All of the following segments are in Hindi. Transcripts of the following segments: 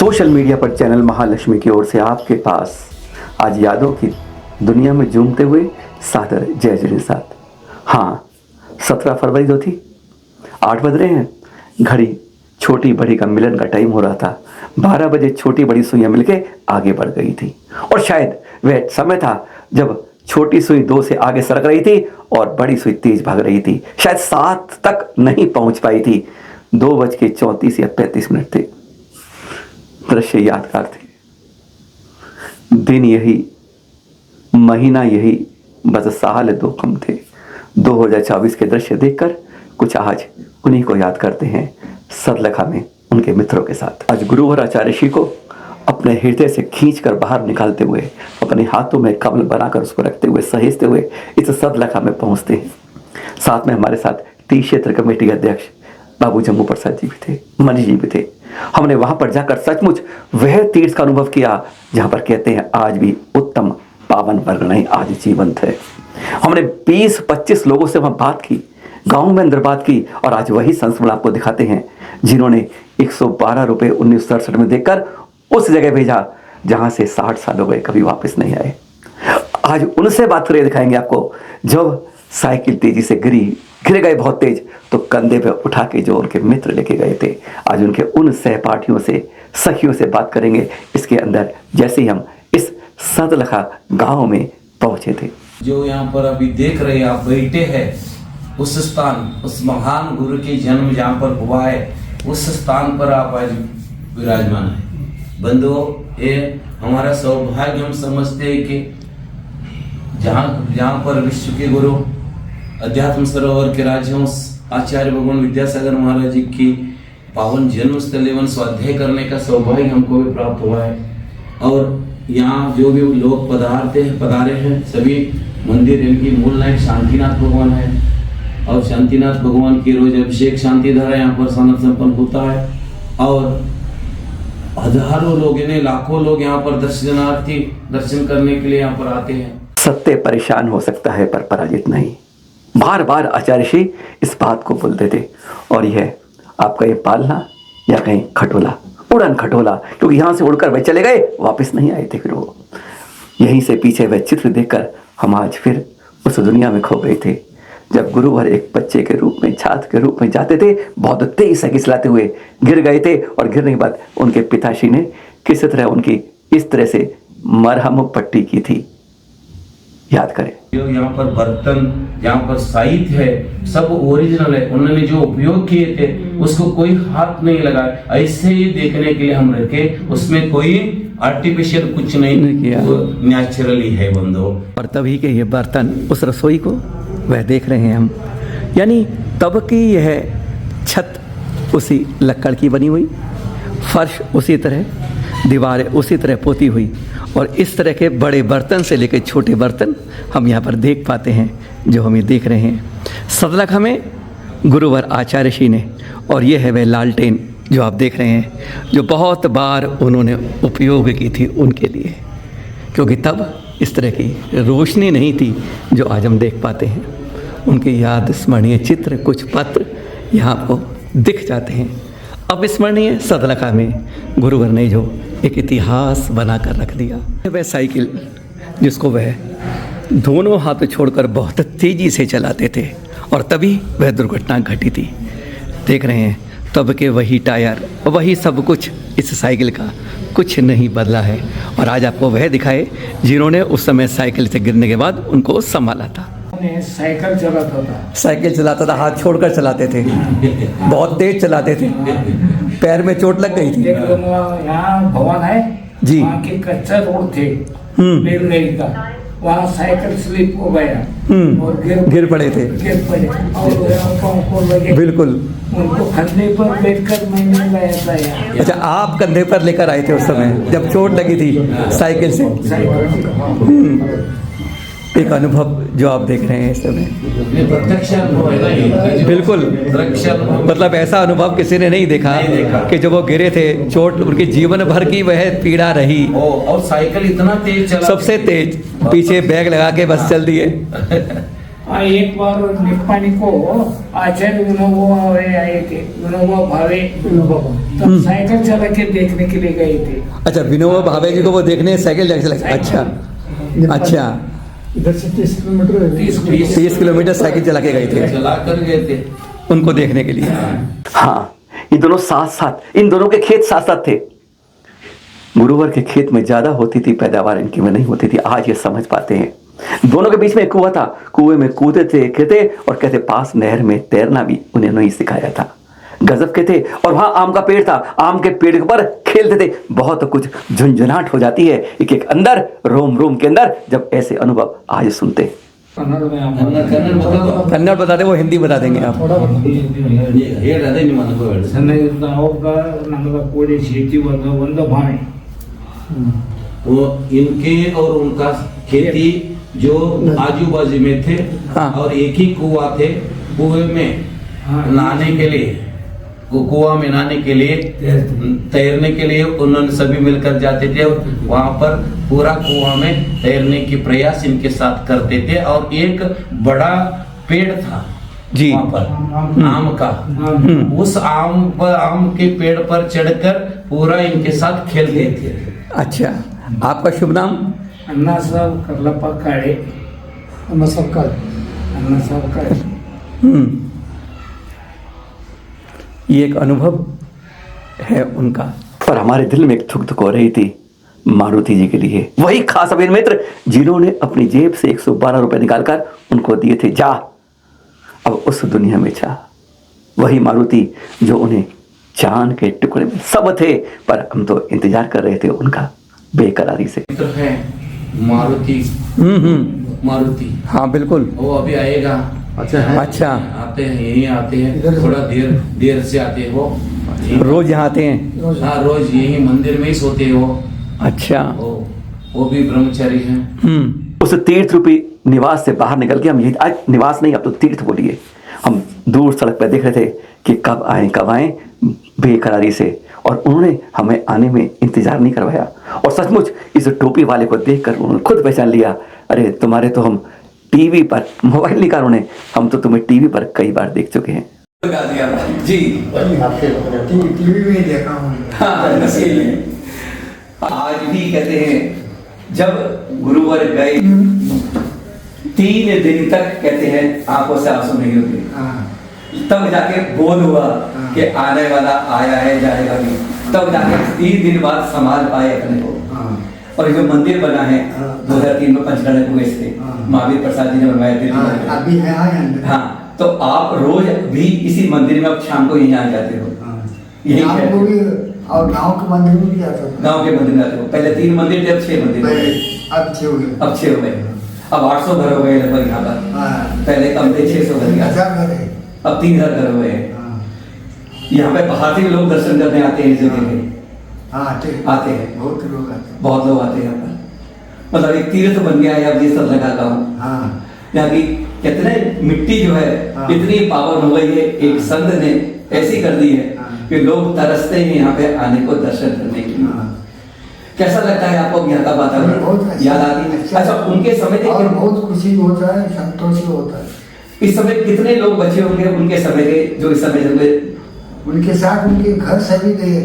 सोशल मीडिया पर चैनल महालक्ष्मी की ओर से आपके पास आज यादों की दुनिया में झूमते हुए सादर जय जय साथ। हाँ, 17 फरवरी तो थी, 8 बज रहे हैं। घड़ी छोटी बड़ी का मिलन का टाइम हो रहा था। 12 बजे छोटी बड़ी सुइयां मिलके आगे बढ़ गई थी और शायद वह समय था जब छोटी सुई 2 से आगे सरक रही थी और बड़ी सुई तेज भाग रही थी। शायद 7 तक नहीं पहुंच पाई थी। 2:34 या 35 मिनट थे। दृश्य यादगार थे। दिन यही, महीना यही, बस साल 2 कम थे। 2024 के दृश्य देखकर कुछ आज उन्हीं को याद करते हैं, सदलखा में उनके मित्रों के साथ। आज गुरुवर आचार्य श्री को अपने हृदय से खींचकर बाहर निकालते हुए, अपने हाथों में कमल बनाकर उसको रखते हुए, सहेजते हुए इस सदलखा में पहुंचते हैं। साथ में हमारे साथ 30 क्षेत्र कमेटी के अध्यक्ष बाबू जम्मू प्रसाद जी भी थे, मनीष जी भी थे। हमने वहां पर जाकर सचमुच वह तीर्थ का अनुभव किया जहां पर कहते हैं आज भी उत्तम पावन वर्णय आज जीवंत है। हमने 20-25 लोगों से वहां बात की, गांव में अंदर बात की, और आज वही संस्मरण आपको दिखाते हैं जिन्होंने 112 रुपये 1967 में देकर उस जगह भेजा जहां से 60 साल हो गए, कभी वापस नहीं आए। आज उनसे बात करके दिखाएंगे आपको, जब साइकिल तेजी से गिर गए बहुत तेज, तो कंधे पे उठा के जो उनके मित्र लेके गए थे, आज उनके उन सहपाठियों से, सखियों से बात करेंगे इसके अंदर, जैसे ही हम इस सदलखा गांव में पहुंचे थे। जो यहाँ पर अभी देख रहे आप बैठे हैं, उस स्थान, उस महान गुरु के जन्म जहाँ पर हुआ है, उस स्थान पर आप आज विराजमान है। बंधुओं, ये हमारा सौभाग्य हम समझते हैं कि जहाँ पर विश्व के गुरु अध्यात्म सरोवर के राजहंस आचार्य भगवान विद्यासागर महाराज जी की पावन जन्म स्थल एवं स्वाध्याय करने का सौभाग्य हमको भी प्राप्त हुआ है। और यहाँ जो भी लोग पधारे हैं, सभी मंदिर इनकी मूल नायक शांतिनाथ भगवान है और शांतिनाथ भगवान की रोज अभिषेक शांति धारा यहाँ पर सनत संपन्न होता है और हजारों लोग, इन्हें लाखों लोग यहाँ पर दर्शनार्थी दर्शन करने के लिए यहाँ पर आते हैं। सत्य परेशान हो सकता है पर पराजित नहीं। बार बार आचार्य श्री इस बात को बोलते थे। और यह आपका ये पालना या कहीं खटोला, उड़न खटोला, क्योंकि यहाँ से उड़कर वह चले गए, वापस नहीं आए थे फिर वो। यहीं से पीछे वह चित्र देखकर हम आज फिर उस दुनिया में खो गए थे जब गुरुवर एक बच्चे के रूप में, छात्र के रूप में जाते थे, बहुत तेज साइकिल चलाते हुए गिर गए थे। और गिरने के बाद उनके पिताश्री ने किस तरह उनकी इस तरह से मरहम पट्टी की थी, याद करें। जो यहाँ पर बर्तन, यहाँ पर साहित्य है, सब ओरिजिनल है। उन्होंने जो उपयोग किए थे उसको कोई हाथ नहीं लगाया, ऐसे ही देखने के लिए हम रखे, उसमें कोई आर्टिफिशियल कुछ नहीं किया, नेचुरली है बंधु। और तभी के ये बर्तन, उस रसोई को वह देख रहे हैं हम, यानी तब की यह छत उसी लक्कड़ की बनी हुई, फर्श उसी तरह, दीवारें उसी तरह पोती हुई, और इस तरह के बड़े बर्तन से लेकर छोटे बर्तन हम यहाँ पर देख पाते हैं जो हम ये देख रहे हैं। सदलखा में गुरुवर आचार्य श्री ने, और ये है वह लालटेन जो आप देख रहे हैं, जो बहुत बार उन्होंने उपयोग की थी उनके लिए, क्योंकि तब इस तरह की रोशनी नहीं थी जो आज हम देख पाते हैं। उनके याद स्मरणीय चित्र, कुछ पत्र यहाँ आपको दिख जाते हैं। अब स्मरणीय सदलखा में गुरुवर ने जो एक इतिहास बनाकर रख दिया, वह साइकिल जिसको वह दोनों हाथ छोड़कर बहुत तेज़ी से चलाते थे, और तभी वह दुर्घटना घटी थी। देख रहे हैं तब के वही टायर, वही सब कुछ, इस साइकिल का कुछ नहीं बदला है। और आज आपको वह दिखाए जिन्होंने उस समय साइकिल से गिरने के बाद उनको संभाला था। साइकिल चलाता था, हाथ छोड़कर चलाते थे, बहुत तेज चलाते थे, पैर में चोट लग गई थी। यहाँ भवन है जी, वहाँ के कच्चा रोड थे, रेल का, वहाँ साइकिल स्लिप हो गया और गिर पड़े थे, और बिल्कुल उनको कंधे पर लेकर मैंने लाया था यहाँ। अच्छा, आप कंधे पर लेकर आए थे उस समय जब चोट लगी थी साइकिल से। एक अनुभव जो आप देख रहे हैं इस समय, बिल्कुल, मतलब ऐसा अनुभव किसी ने नहीं देखा कि जब वो गिरे थे, चोट उनके जीवन भर की वह पीड़ा रही। और साइकिल इतना तेज चला, सबसे तेज, पीछे बैग लगा के बस चल दिए। हाँ, एक बार निप्पानी को आचार्य विनोबा आए थे, विनोबा भावे, तब साइकिल चला के देखने के लिए गए थे। अच्छा, विनोबा भावे जी को वो देखने साइकिल चला। अच्छा अच्छा, इधर से 30 किलोमीटर है। 30 किलोमीटर साइकिल चला के गए थे, चला कर गए थे उनको देखने के लिए। हाँ, ये दोनों साथ साथ, इन दोनों के खेत साथ साथ थे। गुरुवर के खेत में ज्यादा होती थी पैदावार, इनकी में नहीं होती थी। आज ये समझ पाते हैं। दोनों के बीच में एक कुआं था, कुएं में कूदते थे, कहते और कहते पास नहर में तैरना भी उन्हें नहीं सिखाया था। गजब के थे। और वहां आम का पेड़ था, आम के पेड़ पर खेलते थे। बहुत कुछ झुंझुनाहट हो जाती है एक एक अंदर, रोम रोम के अंदर, जब ऐसे अनुभव आज सुनते। कन्नड़ में हम कन्नड़ बता दे, वो हिंदी बता देंगे आप। ಹೇಳದೆ ನಿಮ್ಮ ಅನುಭವ ಹೇಳಿ. ಅವಾಗ ನಮಗೆ ಕೋಳಿ ಶೇತಿ ಒಂದು ಬಾವಿ वो इनके और उनका खेती जो आजू बाजू में थे, हाँ। और एक ही कुआं थे। कुएं में नहाने के लिए, कुआं में नहाने के लिए, तैरने के लिए उन्होंने सभी मिलकर जाते थे। वहां पर पूरा कुआं में तैरने की प्रयास इनके साथ करते थे। और एक बड़ा पेड़ था जी, वहां पर आम का। उस आम के पेड़ पर चढ़कर पूरा इनके साथ खेलते थे। अच्छा, आपका शुभ नाम? अण्णासाहेब कर्लप्पा काळे, हम सबका अण्णासाहेब काळे। ये एक अनुभव है उनका। पर हमारे दिल में एक धुक धुक हो रही थी मारुति जी के लिए। वही खास अभिन मित्र जिन्होंने अपनी जेब से 112 रुपए निकालकर उनको दिए थे। जा अब उस दुनिया में जा। वही मारुति जो उन्हें चांद के टुकड़े में सब थे, पर हम तो इंतजार कर रहे थे उनका बेकरारी से। मित्र है मारुति, मारुति, हाँ बिल्कुल, वो अभी आएगा। अच्छा है। अच्छा, आते हैं, यही आते हैं, इधर से? थोड़ा देर से आते हैं वो। रोज यहाँ आते हैं? हाँ, रोज यही मंदिर में ही सोते हैं वो। अच्छा, वो भी ब्रह्मचारी हैं। उस तीर्थ रूपी निवास से बाहर निकल के हम यही, आज निवास नहीं अब तो तीर्थ बोलिए, हम दूर सड़क पर देख रहे थे कि कब आए बेकरारी से। और उन्होंने हमें आने में इंतजार नहीं करवाया। और सचमुच इस टोपी वाले को देखकर उन्होंने खुद पहचान लिया, अरे तुम्हारे तो हम टीवी पर, मोबाइल नहीं कहा उन्होंने, हम तो तुम्हें टीवी पर कई बार देख चुके हैं। जी, टीवी में ही देखा हूँ। हाँ, आज भी कहते हैं जब गुरुवर गए 3 दिन तक कहते हैं आंखों से आंसू नहीं होते। तब जाके बोध हुआ कि आने वाला आया है, जाएगा भी। तब जाके 3 दिन बाद संभाल पाए अपने को। और जो मंदिर बना है 2003 में पंचगढ़ हुए थे, महावीर प्रसाद जी ने बनवाया थे। अभी है अंदर। हाँ, तो आप रोज भी इसी मंदिर में अब शाम को यहीं आ जाते हो? यही गाँव को भी, और गाँव के मंदिर में भी आता था। गाँव के मंदिर में आते हो? पहले 3 मंदिर थे, अब 6 मंदिर हो गए। अब 6 हो गए। अब 6 हो गए। अब 800 घर हो गए लगभग यहाँ पर। पहले कम थे, 600 घर गया, 1000 घर है। अब 3000 घर हो गए। यहाँ पे बाहर से भी लोग दर्शन करने आते हैं इस जगह पे। हाँ, आते हैं, बहुत लोग आते हैं। बहुत लोग आते हैं यहाँ पर। मतलब एक तीर्थ बन गया है अब ये सब लगा गाँव। हाँ, यहाँ की कहते हैं मिट्टी जो है इतनी पावन हो गई है, एक संत ने ऐसी कर दी है कि लोग तरसते हैं यहाँ पे आने को, दर्शन करने के लिए। कैसा लगता है आपको यहाँ का बहुत वातावरण? अच्छा। याद आती है? अच्छा, उनके समय थे और बहुत खुशी होता है, संतोष होता है। इस समय कितने लोग बचे होंगे उनके समय के, जो इस समय जब उनके साथ उनके घर सभी गए।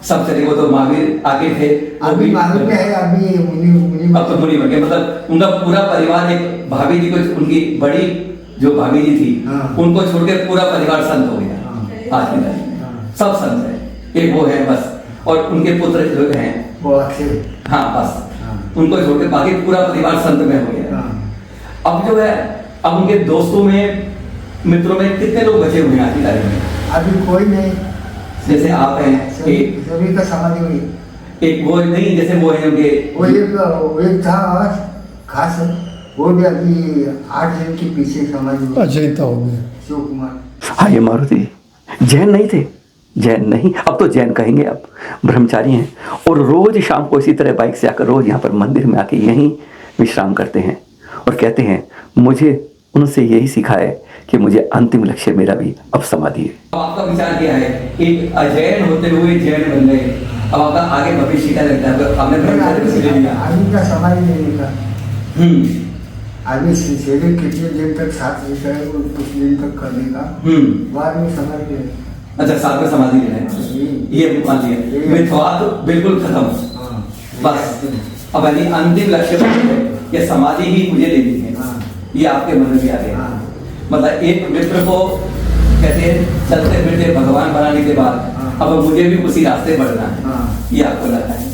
सब चले? वो तो महावीर आगे थे, अभी महावीर में है, अभी मुनि अब तो मुनि बन गए। मतलब उनका पूरा परिवार, एक भाभी जी को, उनकी बड़ी जो भाभी जी थी, उनको छोड़ के पूरा परिवार संत हो गया। आज के दिन सब संत है, एक वो है बस। और उनके पुत्र जो हैं वो अक्षय, हाँ बस, उनको छोड़ के बाकी पूरा परिवार संत में हो गया। अब जो है, अब उनके दोस्तों में, मित्रों में कितने लोग बचे हुए हैं आज की तारीख में? अभी कोई नहीं। जैसे आप हैं, एक सभी का समाधि हुई। एक वो नहीं, जैसे वो है उनके, वो एक था खास, वो भी अभी 8 दिन के पीछे समाधि हुई। अजयता हो गया। शिव कुमार। हाँ, ये मारुति जैन नहीं थे, जैन नहीं, अब तो जैन कहेंगे, अब ब्रह्मचारी हैं। और रोज शाम को इसी तरह बाइक से आकर रोज यहाँ पर मंदिर में आके यहीं विश्राम करते हैं। और कहते हैं मुझे उनसे यही सीखा है कि मुझे अंतिम लक्ष्य मेरा भी अब समाधि है। अब आपका विचार क्या है? एक अजैन होते हुए जैन बन गए, अब आपका आगे भविष्य क्या लगता है? आपने ब्रह्मचारी से ले लिया, आदमी का समाधि नहीं था। आदमी शरीर कितने दिन तक साथ रहता है वो कुछ दिन तक करने का बाद में समझ गए। अच्छा, साथ में समाधि लेना है, ये मान लिया, मिथ्यात्व बिल्कुल खत्म, बस अब यानी अंतिम लक्ष्य है कि समाधि ही मुझे लेनी है, ये आपके मन में आ गया। मतलब एक मित्र को कहते हैं चलते फिरते भगवान बनाने के बाद अब मुझे भी उसी रास्ते बढ़ना है, ये आपको लगा है।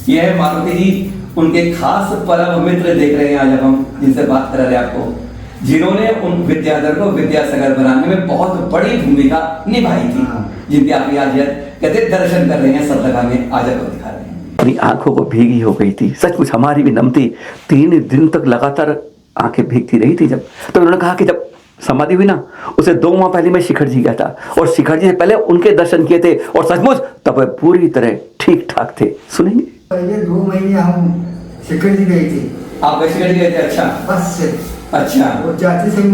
यह है मारुति जी, उनके खास परम मित्र देख रहे हैं आज हम जिनसे बात करा रहे आपको, जिन्होंने उन विद्याधर को विद्यासागर बनाने में बहुत बड़ी भूमिका निभाई थी, जिनके आप आज कहते दर्शन कर रहे हैं सतलगा में, आज आपको दिखा रहे हैं। अपनी आंखों को भीगी हो गई थी, सचमुच हमारी भी नम थी। 3 दिन तक लगातार आंखें भीगती रही थी। जब तो उन्होंने कहा कि जब समाधि हुई ना, उसे 2 माह पहले मैं शिखर जी गया था और शिखर जी से पहले उनके दर्शन किए थे और सचमुच तब वे पूरी तरह ठीक ठाक थे। सुनेंगे? पहले 2 महीने हम शिखर जी गए थे। आप शिखर जी गए थे? अच्छा, बस से। अच्छा, और जाते समय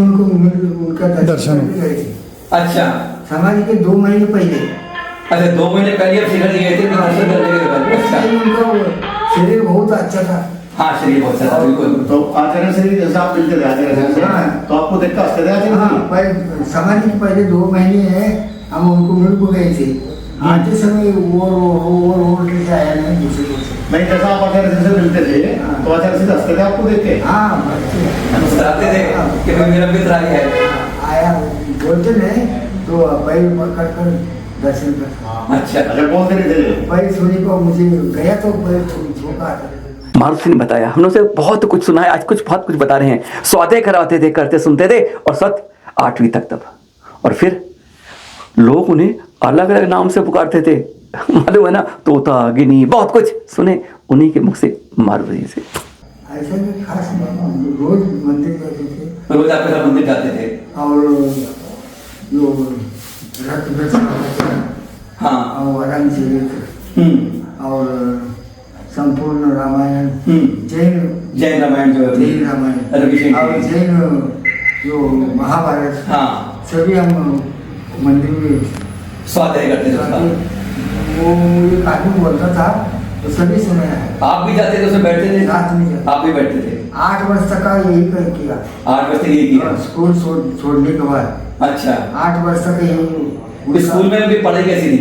उनका दर्शन गए थे। अच्छा, समाधि के 2 महीने पहले। अच्छा, 2 महीने पहले शिखर जी गए थे दर्शन करने के बाद। अच्छा, उनका शरीर बहुत अच्छा था। हाँ, शरीर बहुत अच्छा था, बिल्कुल। तो आचार्य से जैसे आप मिलते थे आचार्य से, तो आपको देखकर हंसते थे आचार्य? समाधि के पहले 2 महीने है हम उनको मिल को गए थे। आते समय वो आया नहीं दूसरे को। नहीं, जैसा आप आचार्य से मिलते थे तो आचार्य से हंसते थे आपको देख के? मुस्कुराते थे कि भाई मेरा मित्र आया है। आया बोलते नहीं तो पैर पकड़ कर दर्शन कर। अच्छा, बोलते नहीं थे? पैर सोने को मुझे गया तो पैर झोंका। मारुति ने बताया, हमने उसे बहुत कुछ सुना है, आज बहुत कुछ बता रहे हैं। स्वादे कराते थे, करते सुनते थे और सत 8वीं तक तब, और फिर लोग उन्हें अलग अलग नाम से पुकारते थे, मालूम है ना, तोता, गिनी, बहुत कुछ सुने उन्हीं के मुख से, मारुति जी से। ऐसा भी खास रोज मंदिर जाते थे। रोज आपके साथ मंदिर जाते थे? और जो रक्त हाँ, और रंगचरित्र और संपूर्ण रामायण, जैन रामायण जो है, जैन रामायण और जैन जो महाभारत, हाँ, सभी हम मंदिर में स्वाध्याय करते थे। वो मुझे काफी बोलता था तो सभी सुने हैं। आप भी जाते थे, उसमें बैठते थे? रात में जाते। आप भी बैठते थे? 8 वर्ष तक का यही किया। 8 वर्ष तक यही किया? स्कूल छोड़ने के बाद। अच्छा, 8 वर्ष तक यही। स्कूल में भी पढ़ाई कैसी थी?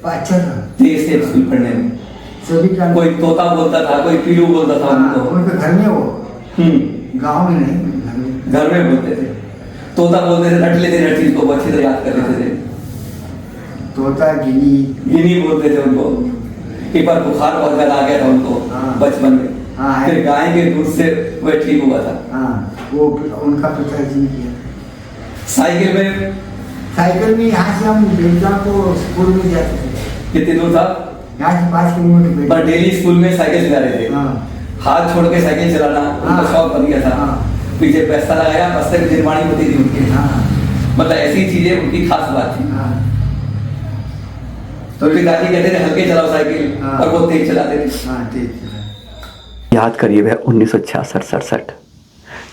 अच्छा था। तेज थे स्कूल पढ़ने में? सभी का कोई तोता बोलता था, कोई पीलू बोलता था उनको? उनके घर में वो गांव में नहीं, घर में बोलते थे। तोता बोलते थे, रट लेते थे, हर चीज को अच्छी तरह याद कर लेते थे। तोता, गिनी बोलते थे उनको। एक बार बुखार बहुत ज्यादा आ गया था उनको बचपन में, फिर गाय के दूध से वह ठीक हुआ था। वो उनका पिताजी किया। साइकिल में यहाँ से हम बेलजा को स्कूल में जाते थे। कितने दूर था? यहाँ से 5 किलोमीटर। पर डेली स्कूल में साइकिल चला रहे थे? हाथ छोड़ के साइकिल चलाना उनका शौक बन गया था। पीछे पैसा लगाया, बस्ते में निर्माणी होती थी उनकी। मतलब ऐसी चीजें उनकी खास बात थी। तो पिताजी कहते थे हल्के चलाओ साइकिल, और वो तेज चलाते थे। याद करिए वह 1966-67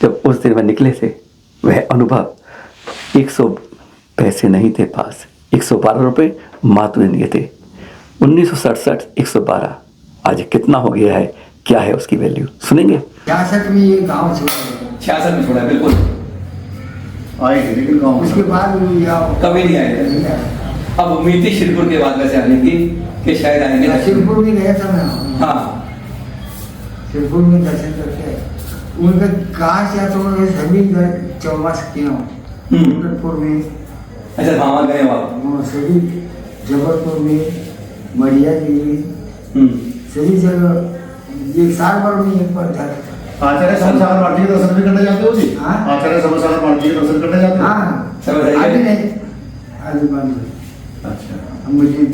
जब उस दिन वह निकले थे, वह अनुभव 100 पैसे नहीं थे पास, 112 रुपये मातु ने दिए थे। 1967 112 आज कितना हो गया है, क्या है उसकी वैल्यू, सुनेंगे? 66 में ये गांव छोड़ा। 66 में छोड़ा, बिल्कुल आएंगे, लेकिन गाँव उसके बाद कभी नहीं आए। अब उम्मीद थी शिरपुर के बाद वैसे आने की कि शायद आएंगे। शिरपुर में गया था मैं। हाँ, शिरपुर में दर्शन करके उनका कहाँ से आता हूँ, सभी चौमास किया हूँ में। अच्छा, वहाँ गए हो आप? सभी जबलपुर में, मरिया जी, सभी जगह एक साल भर में एक बार जाता था। आचार्य समसागर पार्टी के दर्शन भी करने जाते हो जी? आचार्य समसागर पार्टी के दर्शन करने जाते हो? हाँ, अभी नहीं, अभी बंद। अच्छा, मुझे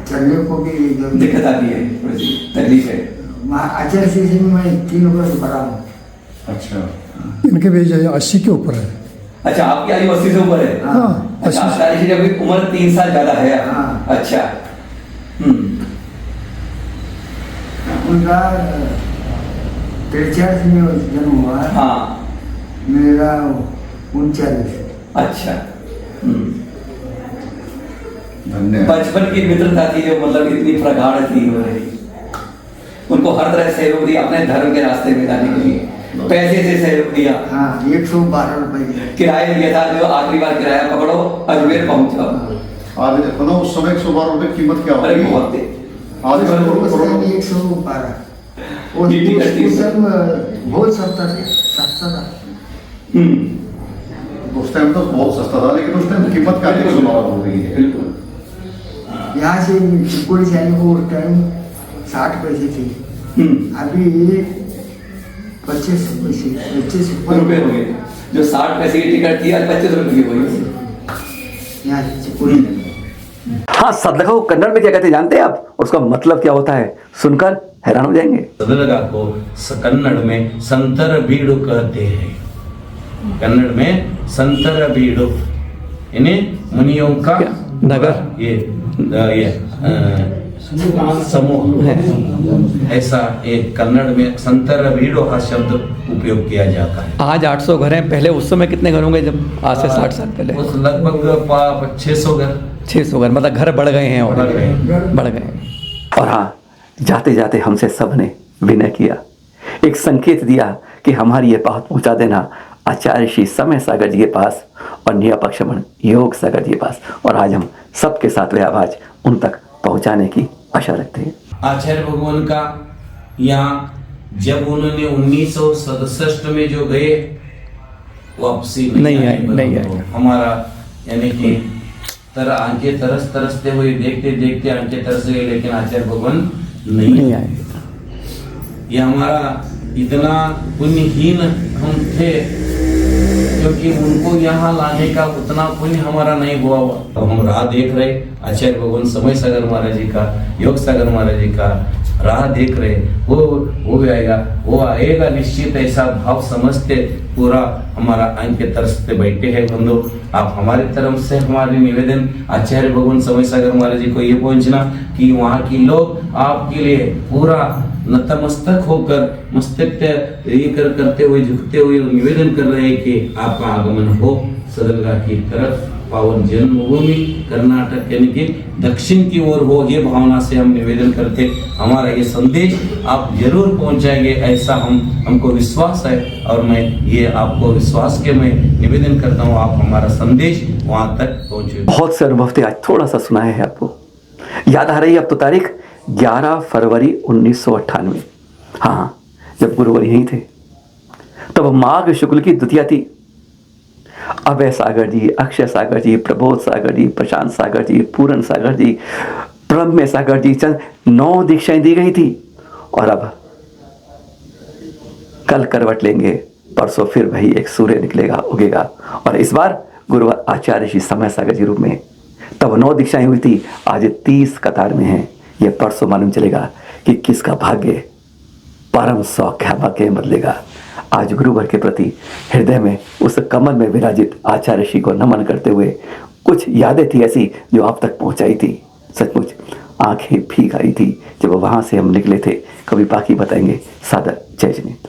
चलने को भी दिक्कत आती है, थोड़ी सी तकलीफ है। आचार्य से मैं 3 वर्ष पढ़ा हूँ। अच्छा, इनके भी 80 के ऊपर है। अच्छा, आपकी आयु 80 से ऊपर है? हाँ, अच्छा, आचार्य जी की उम्र 3 साल ज्यादा है। अच्छा, उनका 43 में जन्म हुआ। हाँ, मेरा 39। अच्छा, धन्यवाद। बचपन की मित्रता थी जो मतलब इतनी प्रगाढ़ थी, उनको हर तरह सहयोग दी अपने धर्म के रास्ते में जाने के लिए। पैसे से सहयोग दिया, हाँ 112 रुपए दिया। किराया दिया था, जो आखिरी बार किराया पकड़ो अजमेर पहुंचो। आज देखो ना उस समय 112 रुपए कीमत क्या अरे होगी। बहुत थे। आज उस करोड़ टाइम 112 उस टाइम बहुत सस्ता था। उस टाइम तो बहुत सस्ता था, लेकिन उस टाइम कीमत क्या 112 हो गई है। बिल्कुल। यहाँ से चिकोड़ी जाने को उस टाइम 60 पैसे थे, अभी 25 रुपए हो गए। जो 60 पैसे की टिकट थी आज 25 रुपए की हुई। यहाँ से चिकोड़ी जाने। हाँ, सदलगा को कन्नड़ में क्या कहते हैं जानते हैं आप? उसका मतलब क्या होता है, सुनकर हैरान हो जाएंगे। सदलगा को कन्नड़ में संतर बीड़ु कहते हैं। कन्नड़ में संतर बीड़ु यानी मुनियों का नगर, ये समूह है। ऐसा एक कन्नड़ में संतर बीड़ो का शब्द उपयोग किया जाता है। आज 800 घर हैं, पहले उस समय कितने घर होंगे जब आज से 60 साल पहले? उस लगभग 600 घर। 600 घर, मतलब घर बढ़ गए हैं और बढ़ गए हैं। बढ़ गए हैं। और हाँ, जाते जाते हमसे सबने विनय किया, एक संकेत दिया कि हमारी ये बात पहुंचा देना आचार्य श्री समय सागर जी के पास और नियापक्षमण योग सागर जी के पास, और आज हम सबके साथ वे आवाज उन तक पहुंचाने की आशा रखते हैं। आचार्य भगवान का यहाँ जब उन्होंने 1967 में जो गए वापसी नहीं आए। हमारा यानी कि आंखें तरसते हुए देखते आंखें तरस गए, लेकिन आचार्य भगवान नहीं आए। ये हमारा इतना पुण्यहीन हम थे, क्योंकि उनको यहाँ लाने का उतना पुण्य हमारा नहीं हुआ। तो हम राह देख रहे, आचार्य भगवान समय सागर महाराज जी का, योग सागर महाराज जी का राह देख रहे। वो भी आएगा, वो आएगा निश्चित, ऐसा भाव समझते पूरा हमारा आंखें तरसते बैठे हैं। बंधु, आप हमारी तरफ से हमारी निवेदन आचार्य भगवान समय सागर महाराज जी को ये पहुंचना कि वहाँ की लोग आपके लिए पूरा नतमस्तक होकर मस्तक ये करते हुए झुकते हुए निवेदन कर रहे हैं कि आपका आगमन हो सदलगा की तरफ, पावन जन्मभूमि कर्नाटक यानी कि दक्षिण की ओर हो। ये भावना से हम निवेदन करते, हमारा ये संदेश आप जरूर पहुंचाएंगे ऐसा हमको विश्वास है। और मैं ये आपको विश्वास के मैं निवेदन करता हूँ, आप हमारा संदेश वहां तक पहुंचे। बहुत से अनुभव थे, आज थोड़ा सा सुनाए हैं आपको। याद आ रही है अब तो तारीख 11 फरवरी 1998। हाँ, जब गुरुवर यहीं थे तब माघ शुक्ल की द्वितीया थी। अभय सागर जी, अक्षय सागर जी, प्रबोध सागर जी, प्रशांत सागर जी, पूरन सागर जी, ब्रह्म सागर जी, चंद 9 दीक्षाएं दी गई थी। और अब कल करवट लेंगे, परसों फिर वही एक सूर्य निकलेगा, उगेगा, और इस बार गुरुवर आचार्य श्री समय सागर जी रूप में। तब 9 दीक्षाएं हुई थी, आज 30 कतार में है। यह परसों मालूम चलेगा कि किसका भाग्य परम सौभाग्य बदलेगा। आज गुरुवर के प्रति हृदय में उस कमल में विराजित आचार्य श्री को नमन करते हुए कुछ यादें थी ऐसी जो आप तक पहुंचाई थी। सचमुच आंखें भीग आई थी जब वहां से हम निकले थे। कभी बाकी बताएंगे। सादर जय जनित।